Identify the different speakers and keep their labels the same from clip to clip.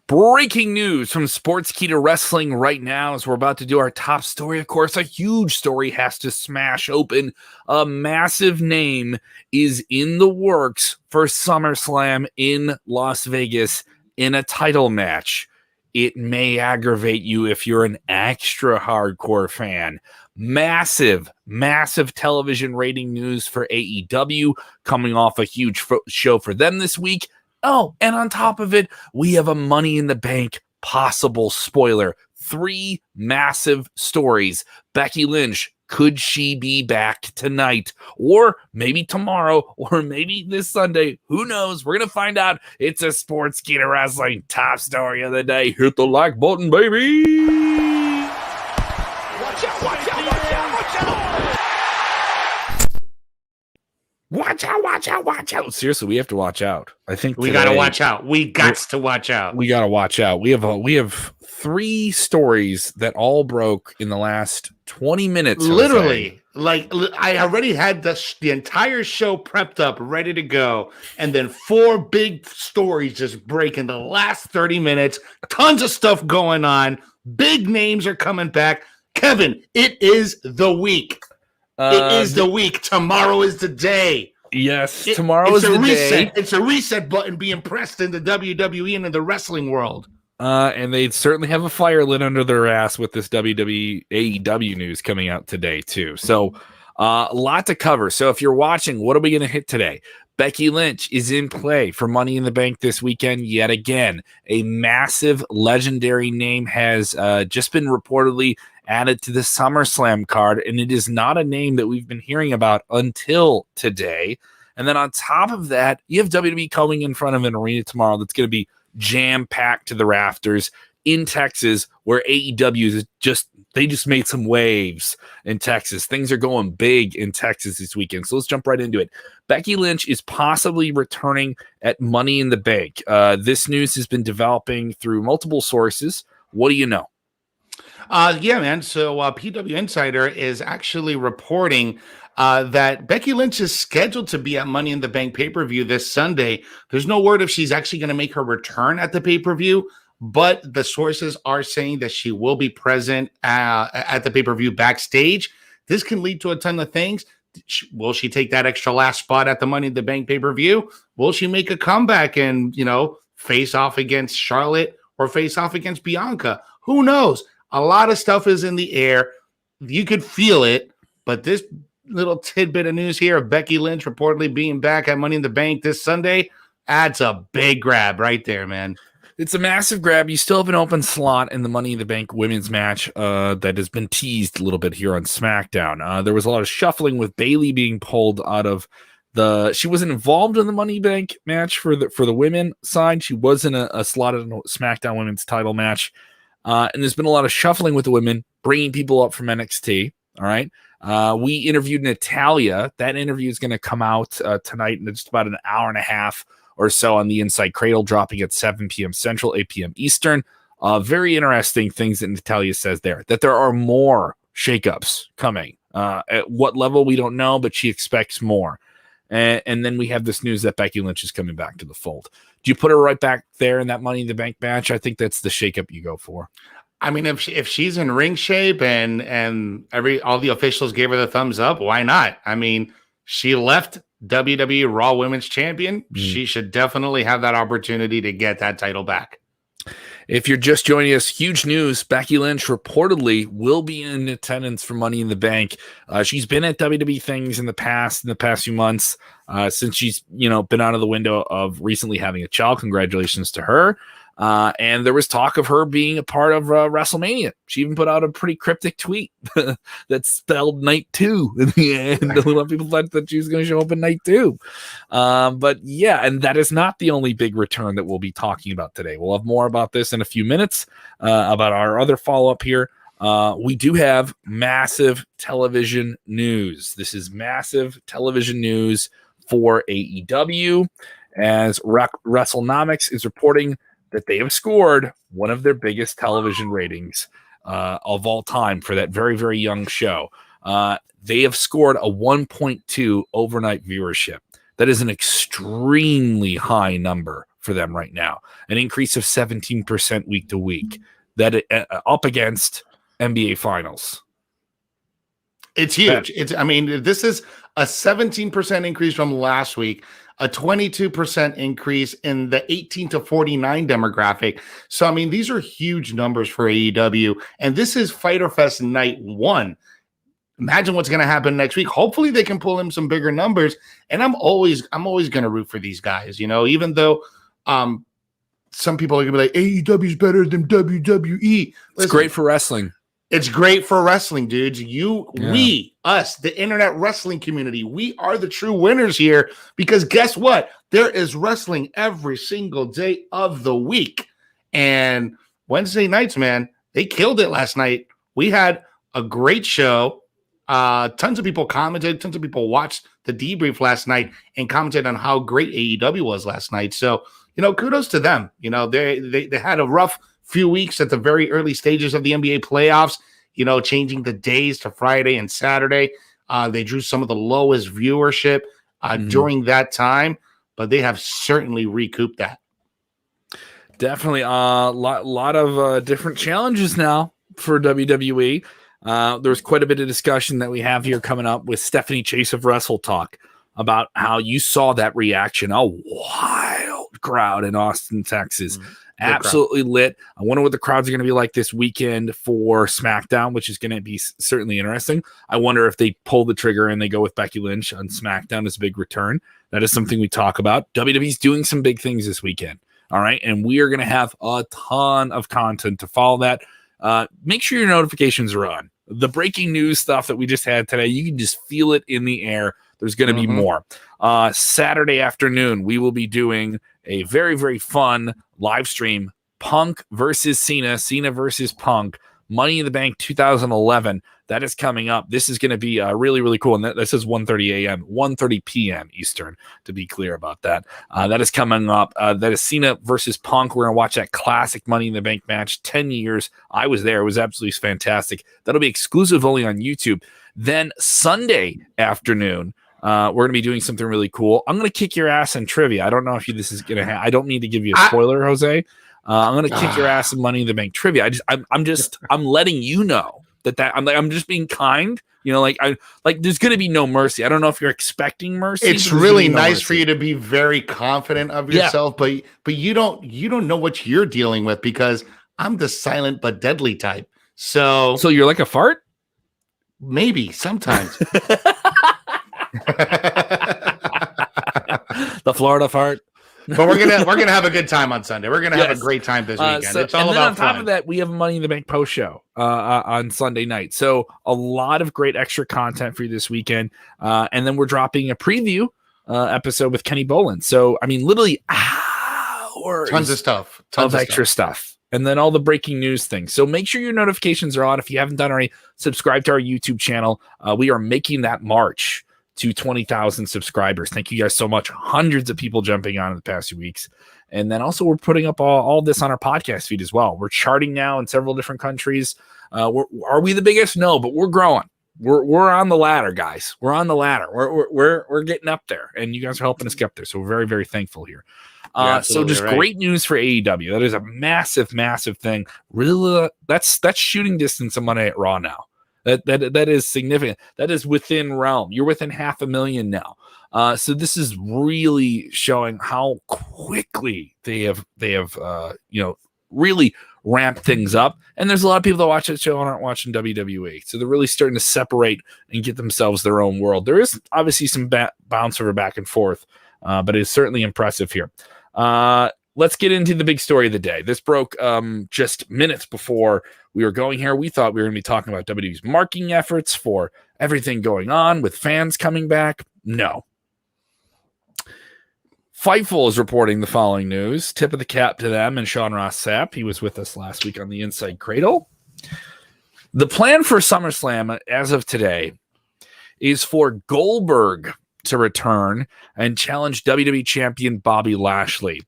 Speaker 1: Breaking news from Sportskeeda Wrestling right now as we're about to do our top story. Of course, a huge story has to smash open. A massive name is in the works for SummerSlam in Las Vegas in a title match. It may aggravate you if you're an extra hardcore fan. Massive television rating news for AEW coming off a huge show for them this week. Oh, and on top of it, we have a Money in the Bank possible spoiler. 3 massive stories. Becky Lynch, could she be back tonight? Or maybe tomorrow, or maybe this Sunday. Who knows? We're going to find out. It's a Sportskeeda Wrestling top story of the day. Hit the like button, baby!
Speaker 2: Watch out, watch out, watch out, watch out!
Speaker 1: Watch out. Seriously, we have to watch out. I think
Speaker 3: we got to watch out. We got to watch out.
Speaker 1: We got to watch out. We have 3 stories that all broke in the last 20 minutes.
Speaker 3: Literally, like I already had the entire show prepped up, ready to go. And then 4 big stories just break in the last 30 minutes. Tons of stuff going on. Big names are coming back. Kevin, it is the week. It is the week. Tomorrow is the day.
Speaker 1: Yes, tomorrow is the day.
Speaker 3: It's a reset button being pressed in the WWE and in the wrestling world.
Speaker 1: And they certainly have a fire lit under their ass with this WWE AEW news coming out today, too. So a lot to cover. So if you're watching, what are we going to hit today? Becky Lynch is in play for Money in the Bank this weekend yet again. A massive legendary name has just been reportedly added to the SummerSlam card, and it is not a name that we've been hearing about until today. And then on top of that, you have WWE coming in front of an arena tomorrow that's going to be jam-packed to the rafters in Texas, where AEW is just made some waves in Texas. Things are going big in Texas this weekend. So let's jump right into it. Becky Lynch is possibly returning at Money in the Bank. This news has been developing through multiple sources. What do you know?
Speaker 3: Yeah, man. So PW Insider is actually reporting that Becky Lynch is scheduled to be at Money in the Bank pay-per-view this Sunday. There's no word if she's actually going to make her return at the pay-per-view, but the sources are saying that she will be present at the pay-per-view backstage. This can lead to a ton of things. Will she take that extra last spot at the Money in the Bank pay-per-view? Will she make a comeback and, face off against Charlotte or face off against Bianca? Who knows? A lot of stuff is in the air. You could feel it, but this little tidbit of news here of Becky Lynch reportedly being back at Money in the Bank this Sunday adds a big grab right there, man.
Speaker 1: It's a massive grab. You still have an open slot in the Money in the Bank women's match that has been teased a little bit here on SmackDown. There was a lot of shuffling with Bayley being pulled out of she wasn't involved in the Money in the Bank match for the women side. She was in a slotted in a SmackDown women's title match. And there's been a lot of shuffling with the women, bringing people up from NXT. All right. We interviewed Natalia. That interview is going to come out tonight in just about an hour and a half or so on the Inside Cradle, dropping at 7 p.m. Central, 8 p.m. Eastern. Very interesting things that Natalia says there, that there are more shakeups coming. At what level, we don't know, but she expects more. And then we have this news that Becky Lynch is coming back to the fold. Do you put her right back there in that Money in the Bank match? I think that's the shakeup you go for.
Speaker 3: I mean, if she's in ring shape and all the officials gave her the thumbs up, why not? I mean, she left WWE Raw Women's Champion. She should definitely have that opportunity to get that title back.
Speaker 1: If you're just joining us, huge news. Becky Lynch reportedly will be in attendance for Money in the Bank. She's been at WWE things in the past few months, since she's, been out of the window of recently having a child. Congratulations to her. And there was talk of her being a part of WrestleMania. She even put out a pretty cryptic tweet that spelled night 2 in the end. A lot of people thought that she was going to show up in night 2. But yeah, and that is not the only big return that we'll be talking about today. We'll have more about this in a few minutes, about our other follow-up here. We do have massive television news. This is massive television news for AEW, as WrestleNomics is reporting that they have scored one of their biggest television ratings of all time for that very, very young show. They have scored a 1.2 overnight viewership. That is an extremely high number for them right now, an increase of 17% week to week. That up against NBA Finals.
Speaker 3: It's huge. This is a 17% increase from last week, a 22% increase in the 18 to 49 demographic. So, these are huge numbers for AEW. And this is Fyter Fest night 1. Imagine what's going to happen next week. Hopefully they can pull in some bigger numbers. And I'm always going to root for these guys, even though some people are going to be like, AEW is better than WWE.
Speaker 1: It's great for wrestling.
Speaker 3: It's great for wrestling, dudes. We, us, the internet wrestling community, we are the true winners here because guess what? There is wrestling every single day of the week. And Wednesday nights, man, they killed it last night. We had a great show. Tons of people commented, tons of people watched the debrief last night and commented on how great AEW was last night. So, kudos to them. They had a rough few weeks at the very early stages of the NBA playoffs, changing the days to Friday and Saturday. They drew some of the lowest viewership during that time, but they have certainly recouped that.
Speaker 1: Definitely a lot of different challenges now for WWE. There's quite a bit of discussion that we have here coming up with Stephanie Chase of Wrestle Talk about how you saw that reaction, a wild crowd in Austin, Texas. Absolutely lit. I wonder what the crowds are going to be like this weekend for SmackDown, which is going to be certainly interesting. I wonder if they pull the trigger and they go with Becky Lynch on SmackDown as a big return. That is something we talk about. WWE's doing some big things this weekend. All right. And we are going to have a ton of content to follow that. Make sure your notifications are on. The breaking news stuff that we just had today, you can just feel it in the air. There's going to be more. Saturday afternoon, we will be doing a very, very fun live stream, Punk versus Cena versus Punk, Money in the Bank 2011. That is coming up. This is going to be really, really cool. And this is 1:30 a.m., 1:30 p.m. Eastern, to be clear about that. That is coming up. That is Cena versus Punk. We're going to watch that classic Money in the Bank match, 10 years. I was there. It was absolutely fantastic. That'll be exclusive only on YouTube. Then Sunday afternoon, we're going to be doing something really cool. I'm going to kick your ass in trivia. I don't know if this is going to happen. I don't need to give you a spoiler, Jose. I'm going to kick your ass in Money in the Bank trivia. I'm letting you know that I'm just being kind. There's going to be no mercy. I don't know if you're expecting mercy.
Speaker 3: It's really nice for you to be very confident of yourself, but you don't know what you're dealing with because I'm the silent but deadly type. So
Speaker 1: you're like a fart?
Speaker 3: Maybe sometimes.
Speaker 1: The Florida fart.
Speaker 3: But we're gonna have a good time on Sunday. We're gonna have a great time this weekend. It's all about fun.
Speaker 1: On top of that, we have a Money in the Bank post show on Sunday night. So a lot of great extra content for you this weekend. And then we're dropping a preview episode with Kenny Bolin. So literally hours,
Speaker 3: tons of stuff,
Speaker 1: tons of extra stuff. And then all the breaking news things. So make sure your notifications are on. If you haven't done already, subscribe to our YouTube channel. We are making that march to 20,000 subscribers. Thank you guys so much. Hundreds of people jumping on in the past few weeks. And then also we're putting up all this on our podcast feed as well. We're charting now in several different countries. Are we the biggest? No, but we're growing. We're on the ladder, guys. We're on the ladder. We're getting up there, and you guys are helping us get up there. So we're very, very thankful here. So just great news for AEW. That is a massive, massive thing. Really, that's shooting distance of Monday at Raw now. That is significant. That is within realm. You're within 500,000 now. So this is really showing how quickly they have really ramped things up. And there's a lot of people that watch that show and aren't watching WWE. So they're really starting to separate and get themselves their own world. There is obviously some bounce over back and forth, but it's certainly impressive here. Let's get into the big story of the day. This broke just minutes before we were going here. We thought we were going to be talking about WWE's marketing efforts for everything going on with fans coming back. No. Fightful is reporting the following news. Tip of the cap to them and Sean Ross Sapp. He was with us last week on the Inside Cradle. The plan for SummerSlam as of today is for Goldberg to return and challenge WWE champion Bobby Lashley.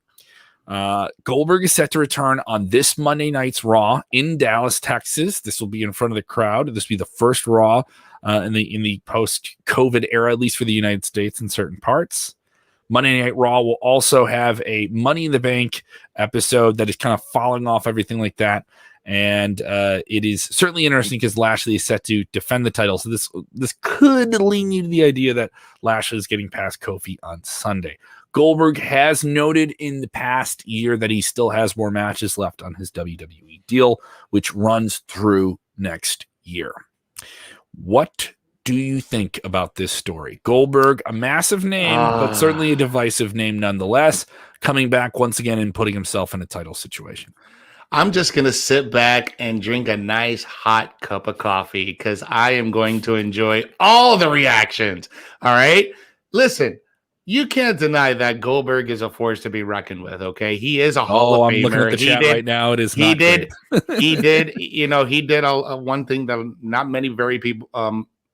Speaker 1: Goldberg is set to return on this Monday night's Raw in Dallas, Texas. This will be in front of the crowd. This will be the first Raw in the post-COVID era, at least for the United States in certain parts. Monday Night Raw will also have a Money in the Bank episode that is kind of following off everything like that. And it is certainly interesting because Lashley is set to defend the title. So this could lean you to the idea that Lashley is getting past Kofi on Sunday. Goldberg has noted in the past year that he still has more matches left on his WWE deal, which runs through next year. What do you think about this story? Goldberg, a massive name, but certainly a divisive name nonetheless, coming back once again and putting himself in a title situation.
Speaker 3: I'm just going to sit back and drink a nice hot cup of coffee because I am going to enjoy all the reactions. All right. Listen, you can't deny that Goldberg is a force to be reckoned with. Okay. He is a Hall of Famer.
Speaker 1: I'm looking at the chat right now. It is
Speaker 3: he
Speaker 1: not
Speaker 3: did.
Speaker 1: great.
Speaker 3: He did. He did a one thing that not many very people,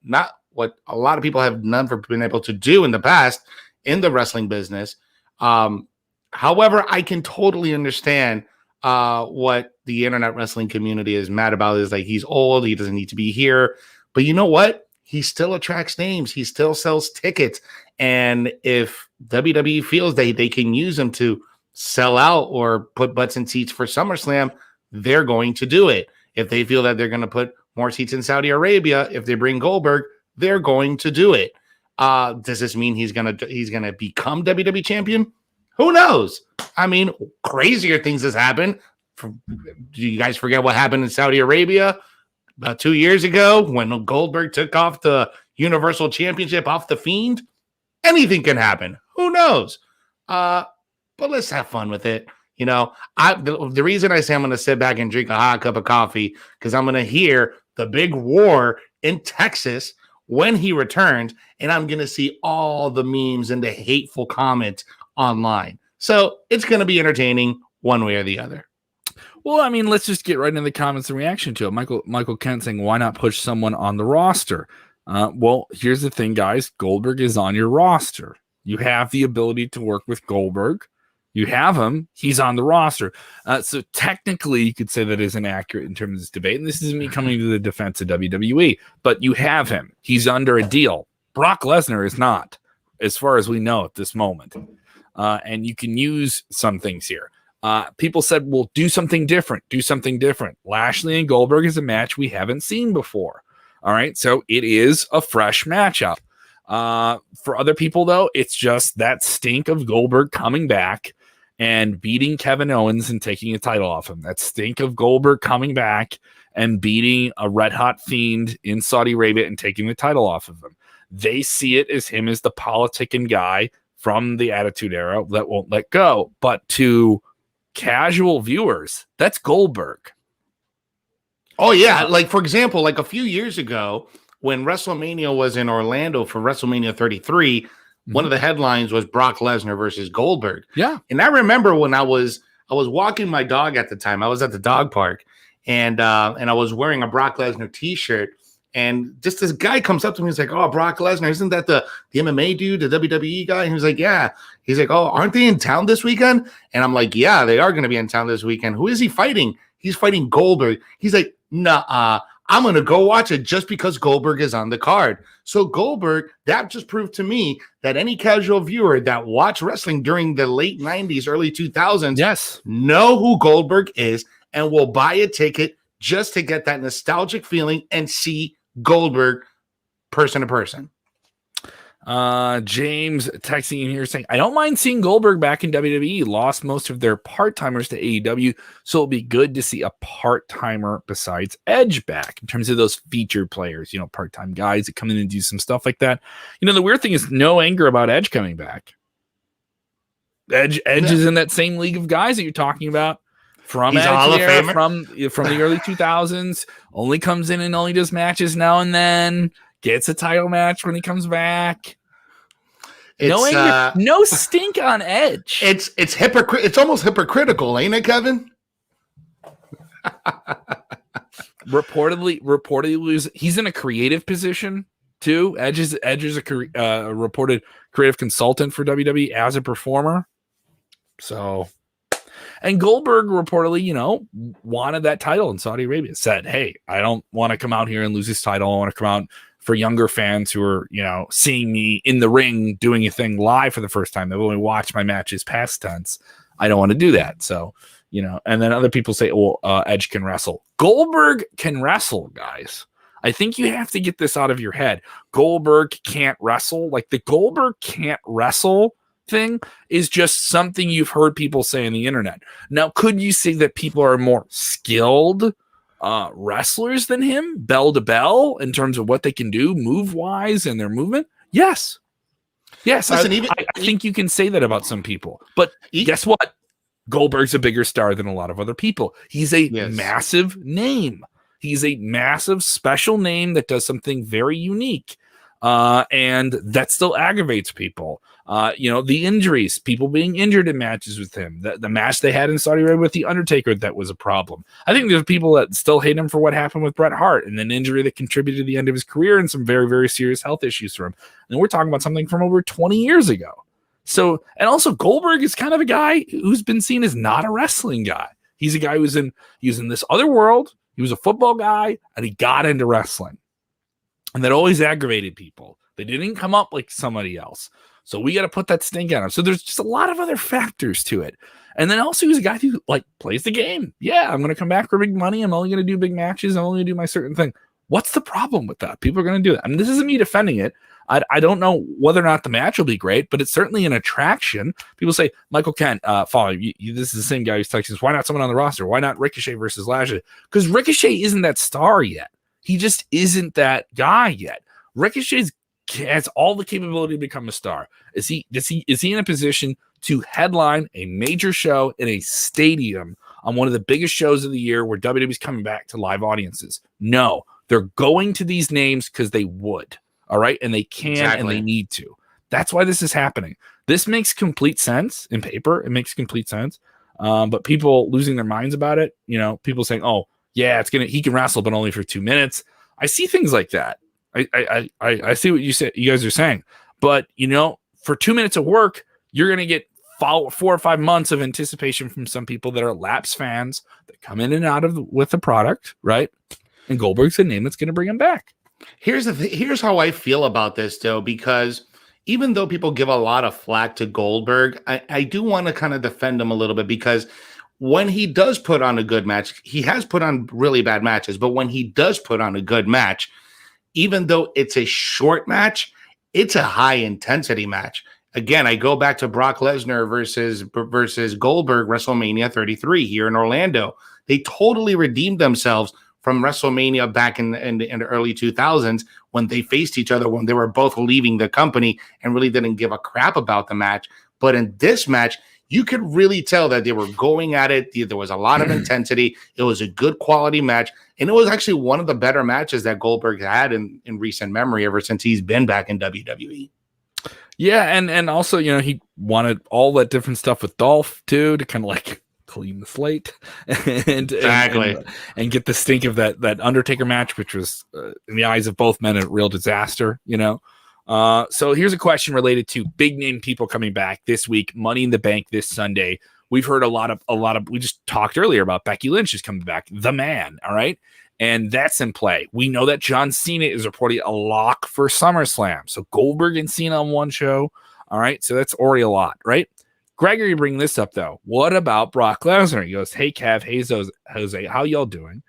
Speaker 3: not what a lot of people have never been able to do in the past in the wrestling business. However, I can totally understand what the internet wrestling community is mad about is like he's old, he doesn't need to be here. But you know what? He still attracts names, he still sells tickets. And if WWE feels they can use him to sell out or put butts in seats for SummerSlam, they're going to do it. If they feel that they're going to put more seats in Saudi Arabia, if they bring Goldberg, they're going to do it. Does this mean he's gonna become WWE champion? Who knows? I mean, crazier things has happened. Do you guys forget what happened in Saudi Arabia about 2 years ago when Goldberg took off the Universal Championship off The Fiend? Anything can happen. Who knows? But let's have fun with it. You know, the reason I say I'm going to sit back and drink a hot cup of coffee because I'm going to hear the big war in Texas when he returns, and I'm going to see all the memes and the hateful comments online. So it's going to be entertaining one way or the other.
Speaker 1: Well, I mean, let's just get right into the comments and reaction to it. Michael Kent saying, why not push someone on the roster? Well, here's the thing, guys. Goldberg is on your roster. You have the ability to work with Goldberg. You have him. He's on the roster. So technically, you could say that is inaccurate in terms of this debate. And this isn't me coming to the defense of WWE, but you have him. He's under a deal. Brock Lesnar is not, as far as we know at this moment. And you can use some things here. People said, well, do something different. Do something different. Lashley and Goldberg is a match we haven't seen before. All right. So it is a fresh matchup. For other people, though, it's just that stink of Goldberg coming back and beating Kevin Owens and taking a title off him. That stink of Goldberg coming back and beating a red hot Fiend in Saudi Arabia and taking the title off of him. They see it as him as the politicking guy from the Attitude Era that won't let go. But to casual viewers, that's Goldberg.
Speaker 3: Oh, yeah. Like, for example, like a few years ago when WrestleMania was in Orlando for WrestleMania 33, one of the headlines was Brock Lesnar versus Goldberg.
Speaker 1: Yeah.
Speaker 3: And I remember when I was walking my dog at the time. I was at the dog park and I was wearing a Brock Lesnar t-shirt. And just this guy comes up to me. He's like, oh, Brock Lesnar, isn't that the MMA dude, the WWE guy? And he was like, yeah. He's like, oh, aren't they in town this weekend? And I'm like, yeah, they are going to be in town this weekend. Who is he fighting? He's fighting Goldberg. He's like, nah, I'm going to go watch it just because Goldberg is on the card. So Goldberg, that just proved to me that any casual viewer that watched wrestling during the late 90s, early 2000s,
Speaker 1: yes, know
Speaker 3: who Goldberg is and will buy a ticket just to get that nostalgic feeling and see Goldberg person to person.
Speaker 1: James texting in here saying, I don't mind seeing Goldberg back in WWE. Lost most of their part-timers to AEW, so it'll be good to see a part-timer besides Edge back in terms of those featured players, part-time guys that come in and do some stuff like that. The weird thing is no anger about Edge coming back. Edge is in that same league of guys that you're talking about. From
Speaker 3: He's a Hall of Famer.
Speaker 1: From the early 2000s, only comes in and only does matches now and then, gets a title match when he comes back. No stink on Edge.
Speaker 3: It's hypocrite. It's almost hypocritical, ain't it, Kevin?
Speaker 1: reportedly, he's in a creative position too. Edge is a reported creative consultant for WWE as a performer. So. And Goldberg reportedly, wanted that title in Saudi Arabia. Said, hey, I don't want to come out here and lose this title. I want to come out for younger fans who are, seeing me in the ring doing a thing live for the first time. They've only watched my matches past tense. I don't want to do that. So, and then other people say, Edge can wrestle. Goldberg can wrestle, guys. I think you have to get this out of your head. Goldberg can't wrestle. Like, the Goldberg can't wrestle thing is just something you've heard people say on the internet. Now, could you say that people are more skilled wrestlers than him, bell to bell, in terms of what they can do move wise and their movement? Yes. Listen, I think you can say that about some people, but guess what? Goldberg's a bigger star than a lot of other people. He's a massive name. He's a massive special name that does something very unique. And that still aggravates people. The injuries, people being injured in matches with him, the match they had in Saudi Arabia with The Undertaker, that was a problem. I think there's people that still hate him for what happened with Bret Hart and an injury that contributed to the end of his career and some very, very serious health issues for him. And we're talking about something from over 20 years ago. So, and also Goldberg is kind of a guy who's been seen as not a wrestling guy. He's a guy he was in this other world. He was a football guy and he got into wrestling. And that always aggravated people. They didn't come up like somebody else. So we got to put that stink on him. So there's just a lot of other factors to it. And then also he's a guy who plays the game. Yeah, I'm going to come back for big money. I'm only going to do big matches. I'm only going to do my certain thing. What's the problem with that? People are going to do that. I mean, this isn't me defending it. I don't know whether or not the match will be great, but it's certainly an attraction. People say, Michael Kent, follow you, this is the same guy who's texting us. Why not someone on the roster? Why not Ricochet versus Lashley? Because Ricochet isn't that star yet. He just isn't that guy yet. Ricochet has all the capability to become a star. Is he in a position to headline a major show in a stadium on one of the biggest shows of the year where WWE's coming back to live audiences? No, they're going to these names because they would. All right. And they can and they need to. That's why this is happening. This makes complete sense in paper. It makes complete sense. But people losing their minds about it, people saying, oh, yeah, he can wrestle, but only for 2 minutes. I see things like that. I see what you guys are saying. But, for 2 minutes of work, you're going to get 4 or 5 months of anticipation from some people that are lapsed fans that come in and out with the product, right? And Goldberg's the name that's going to bring him back.
Speaker 3: Here's how I feel about this, though, because even though people give a lot of flack to Goldberg, I do want to kind of defend him a little bit, because when he does put on a good match, he has put on really bad matches, but when he does put on a good match, even though it's a short match, it's a high intensity match. Again, I go back to Brock Lesnar versus Goldberg, WrestleMania 33 here in Orlando. They totally redeemed themselves from WrestleMania back in the early 2000s when they faced each other, when they were both leaving the company and really didn't give a crap about the match. But in this match, you could really tell that they were going at it. There was a lot of intensity. It was a good quality match. And it was actually one of the better matches that Goldberg had in recent memory ever since he's been back in WWE.
Speaker 1: Yeah, and also, he wanted all that different stuff with Dolph, too, to kind of clean the slate and get the stink of that Undertaker match, which was in the eyes of both men a real disaster. So here's a question related to big name people coming back this week. Money in the Bank this Sunday. We've heard a lot of. We just talked earlier about Becky Lynch is coming back, the man. All right, and that's in play. We know that John Cena is reportedly a lock for SummerSlam. So Goldberg and Cena on one show. All right, so that's already a lot, right? Gregory bring this up, though. What about Brock Lesnar? He goes, hey, Kev, hey, Jose, how y'all doing?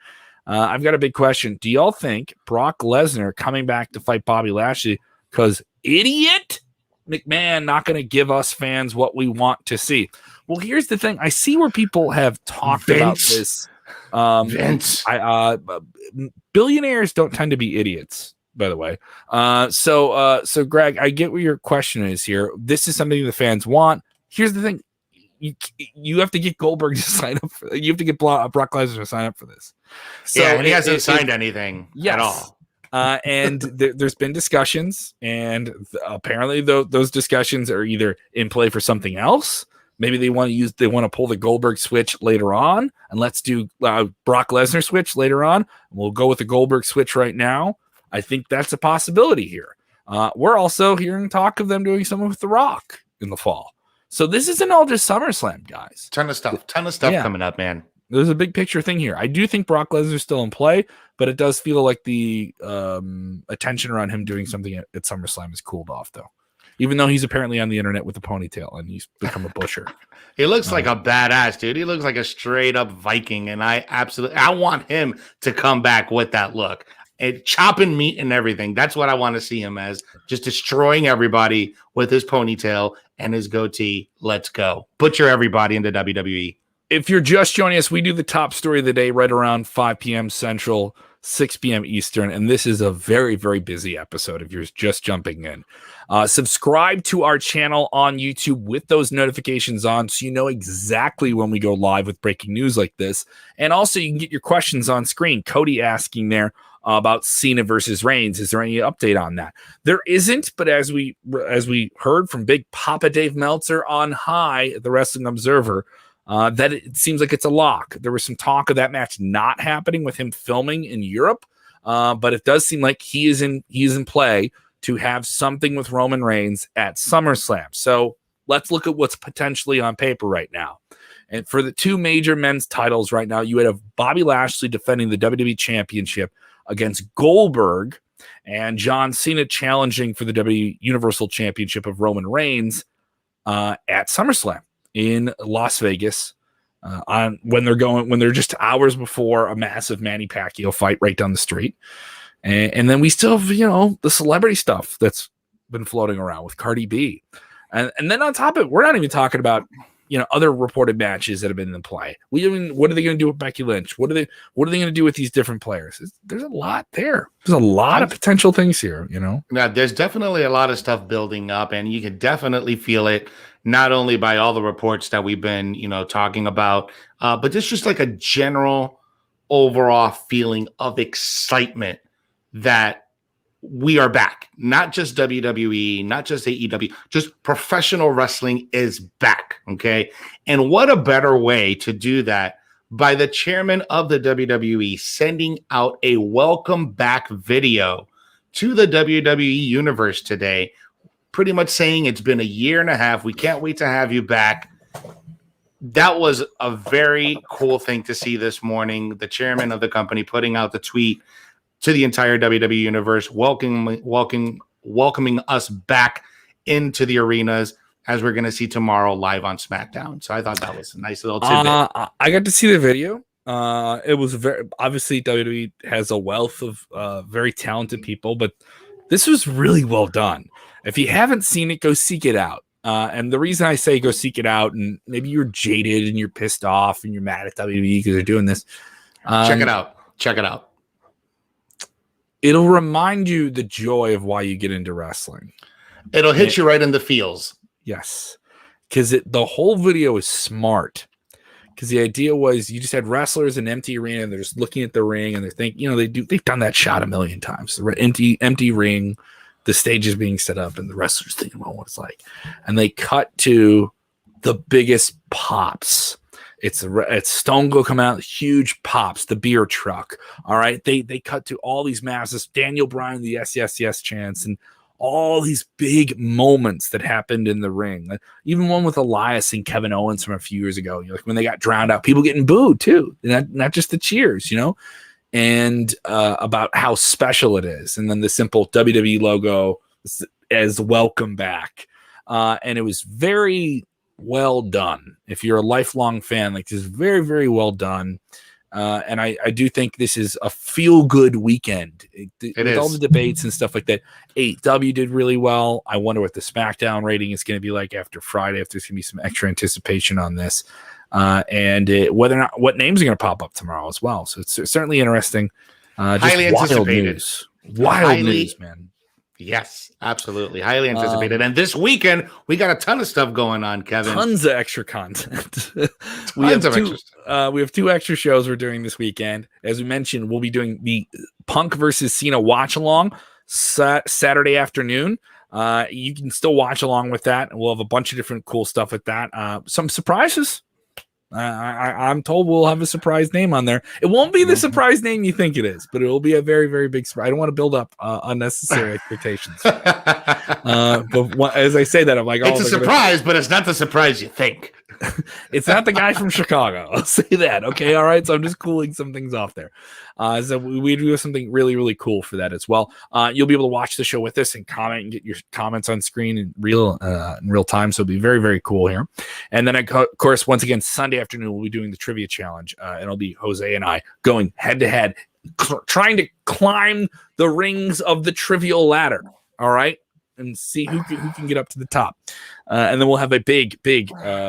Speaker 1: I've got a big question. Do y'all think Brock Lesnar coming back to fight Bobby Lashley because idiot McMahon not going to give us fans what we want to see? Well, here's the thing. I see where people have talked about this.
Speaker 3: Vince.
Speaker 1: Billionaires don't tend to be idiots, by the way. So Greg, I get what your question is here. This is something the fans want. Here's the thing. You have to get Goldberg to sign up for it. You have to get Brock Lesnar to sign up for this.
Speaker 3: So and he hasn't signed anything at all.
Speaker 1: And there's been discussions, and apparently those discussions are either in play for something else. Maybe they want to pull the Goldberg switch later on, and let's do Brock Lesnar switch later on. And we'll go with the Goldberg switch right now. I think that's a possibility here. We're also hearing talk of them doing something with The Rock in the fall. So this isn't all just SummerSlam, guys.
Speaker 3: Ton of stuff coming up, man.
Speaker 1: There's a big picture thing here. I do think Brock Lesnar's still in play, but it does feel like the attention around him doing something at SummerSlam has cooled off, though. Even though he's apparently on the internet with a ponytail and he's become a busher.
Speaker 3: He looks like a badass, dude. He looks like a straight up Viking, and I want him to come back with that look. And chopping meat and everything. That's what I want to see him as. Just destroying everybody with his ponytail and his goatee. Let's go. Butcher everybody into WWE.
Speaker 1: If you're just joining us, we do the top story of the day right around 5 p.m. Central, 6 p.m. Eastern, and this is a very, very busy episode if you're just jumping in. Subscribe to our channel on YouTube with those notifications on so you know exactly when we go live with breaking news like this. And also, you can get your questions on screen. Cody asking there about Cena versus Reigns. Is there any update on that? There isn't, but as we heard from Big Papa Dave Meltzer on High, the Wrestling Observer, that it seems like it's a lock. There was some talk of that match not happening with him filming in Europe, but it does seem like he is in play to have something with Roman Reigns at SummerSlam. So let's look at what's potentially on paper right now. And for the two major men's titles right now, you would have Bobby Lashley defending the WWE Championship against Goldberg, and John Cena challenging for the WWE Universal Championship of Roman Reigns at SummerSlam in Las Vegas when they're just hours before a massive Manny Pacquiao fight right down the street. And then we still have, the celebrity stuff that's been floating around with Cardi B. And then on top of it, we're not even talking about, other reported matches that have been in play. What are they going to do with Becky Lynch? What are they going to do with these different players? There's a lot there. There's a lot of potential things here,
Speaker 3: Now, there's definitely a lot of stuff building up, and you can definitely feel it, not only by all the reports that we've been, talking about, but there's just like a general overall feeling of excitement that we are back. Not just WWE, not just AEW, just professional wrestling is back, okay? And what a better way to do that by the chairman of the WWE sending out a welcome back video to the WWE universe today, pretty much saying it's been a year and a half. We can't wait to have you back. That was a very cool thing to see this morning. The chairman of the company putting out the tweet to the entire WWE universe, welcoming us back into the arenas, as we're going to see tomorrow live on SmackDown. So I thought that was a nice little tidbit.
Speaker 1: I got to see the video. It was obviously WWE has a wealth of very talented people, but this was really well done. If you haven't seen it, go seek it out. And the reason I say go seek it out, and maybe you're jaded and you're pissed off and you're mad at WWE because they're doing this.
Speaker 3: Check it out. Check it out.
Speaker 1: It'll remind you the joy of why you get into wrestling.
Speaker 3: It'll hit you right in the feels.
Speaker 1: Yes. Because the whole video is smart. Because the idea was you just had wrestlers in an empty arena and they're just looking at the ring and they're thinking, they've done that shot a million times. The empty ring, the stage is being set up and the wrestlers thinking about what it's like. And they cut to the biggest pops. It's Stone Cold coming out, huge pops, the beer truck. All right. They cut to all these masses, Daniel Bryan, the yes, yes, yes chants, and all these big moments that happened in the ring. Like, even one with Elias and Kevin Owens from a few years ago, like when they got drowned out, people getting booed too. Not just the cheers, and about how special it is. And then the simple WWE logo as welcome back. And it was very well done. If you're a lifelong fan, like this is very, very well done. And I do think this is a feel-good weekend. With all the debates and stuff like that. AEW did really well. I wonder what the SmackDown rating is going to be like after Friday, if there's going to be some extra anticipation on this. And whether or not what names are going to pop up tomorrow as well. So it's certainly interesting.
Speaker 3: Highly anticipated.
Speaker 1: Wild news, man.
Speaker 3: Yes, absolutely. Highly anticipated. And this weekend, we got a ton of stuff going on, Kevin.
Speaker 1: Tons of extra content. We have two extra shows we're doing this weekend. As we mentioned, we'll be doing the Punk versus Cena watch along Saturday afternoon. You can still watch along with that. And we'll have a bunch of different cool stuff with that. Some surprises. I'm told we'll have a surprise name on there. It won't be the surprise name you think it is, but it will be a very, very big surprise. I don't want to build up unnecessary expectations. But as I say that, I'm like,
Speaker 3: it's a surprise, but it's not the surprise you think.
Speaker 1: It's not the guy from Chicago. I'll say that. Okay. All right. So I'm just cooling some things off there. So we do something really, really cool for that as well. You'll be able to watch the show with us and comment and get your comments on screen in real time. So it'll be very, very cool here. And then, of course, once again, Sunday afternoon, we'll be doing the trivia challenge. And it'll be Jose and I going head to head, trying to climb the rings of the trivial ladder. All right. And see who can get up to the top. And then we'll have a big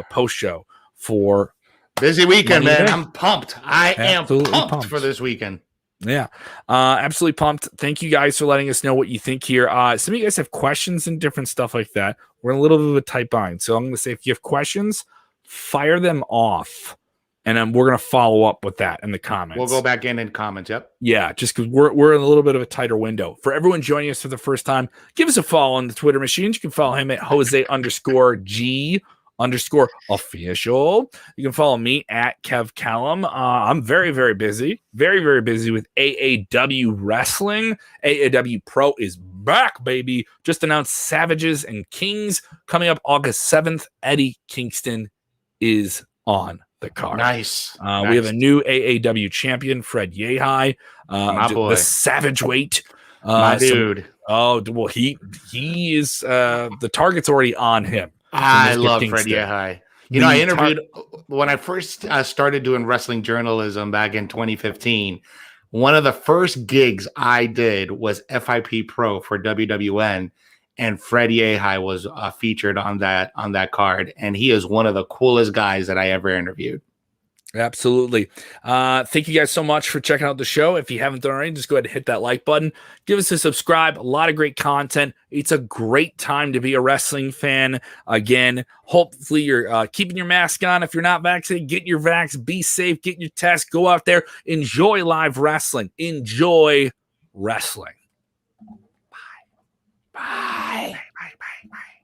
Speaker 1: post show for
Speaker 3: busy weekend, man. I'm pumped. I am pumped
Speaker 1: pumped
Speaker 3: for this weekend.
Speaker 1: Yeah, absolutely pumped. Thank you guys for letting us know what you think here. Some of you guys have questions and different stuff like that. We're in a little bit of a tight bind. So I'm going to say if you have questions, fire them off. And then we're going to follow up with that in the comments.
Speaker 3: We'll go back in and comment. Yep.
Speaker 1: Yeah, just because we're in a little bit of a tighter window. For everyone joining us for the first time, give us a follow on the Twitter machines. You can follow him at Jose_G_official. You can follow me at Kev Callum. I'm very, very busy. Very, very busy with AAW Wrestling. AAW Pro is back, baby. Just announced Savages and Kings coming up August 7th. Eddie Kingston is on the card.
Speaker 3: Nice.
Speaker 1: We have a new AAW champion, Fred Yehai,
Speaker 3: my boy,
Speaker 1: the Savage Weight,
Speaker 3: my dude.
Speaker 1: Well, he is the target's already on him.
Speaker 3: I love Fred Yehai. You know, I interviewed when I first started doing wrestling journalism back in 2015. One of the first gigs I did was FIP Pro for WWN. And Fred Yehai was featured on that card, and he is one of the coolest guys that I ever interviewed.
Speaker 1: Absolutely. Thank you guys so much for checking out the show. If you haven't done already, just go ahead and hit that like button. Give us a subscribe. A lot of great content. It's a great time to be a wrestling fan. Again, hopefully you're keeping your mask on. If you're not vaccinated, get your vax. Be safe. Get your test. Go out there. Enjoy live wrestling. Enjoy wrestling. Bye.